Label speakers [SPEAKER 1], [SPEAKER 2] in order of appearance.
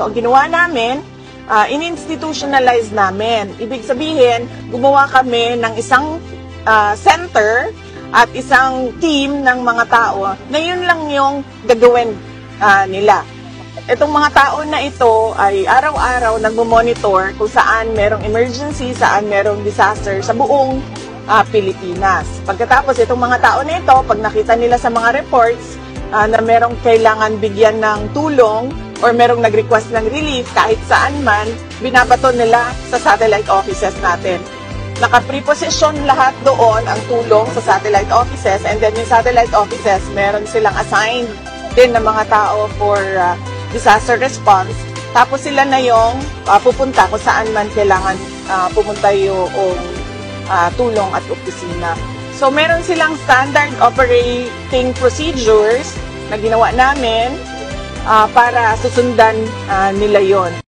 [SPEAKER 1] So, ang ginawa namin, in-institutionalize namin. Ibig sabihin, gumawa kami ng isang center at isang team ng mga tao na yun lang yung gagawin nila. Itong mga tao na ito ay araw-araw nagmo-monitor kung saan merong emergency, saan merong disaster sa buong Pilipinas. Pagkatapos itong mga tao na ito, pag nakita nila sa mga reports na merong kailangan bigyan ng tulong or merong nag-request ng relief kahit saan man, binabato nila sa satellite offices natin. Naka-preposition lahat doon ang tulong sa satellite offices, and then yung satellite offices, meron silang assigned din ng mga tao for disaster response. Tapos sila na yung pupunta kung saan man kailangan pumunta yung tulong at opisina. So meron silang standard operating procedures na ginawa namin para susundan nila yon.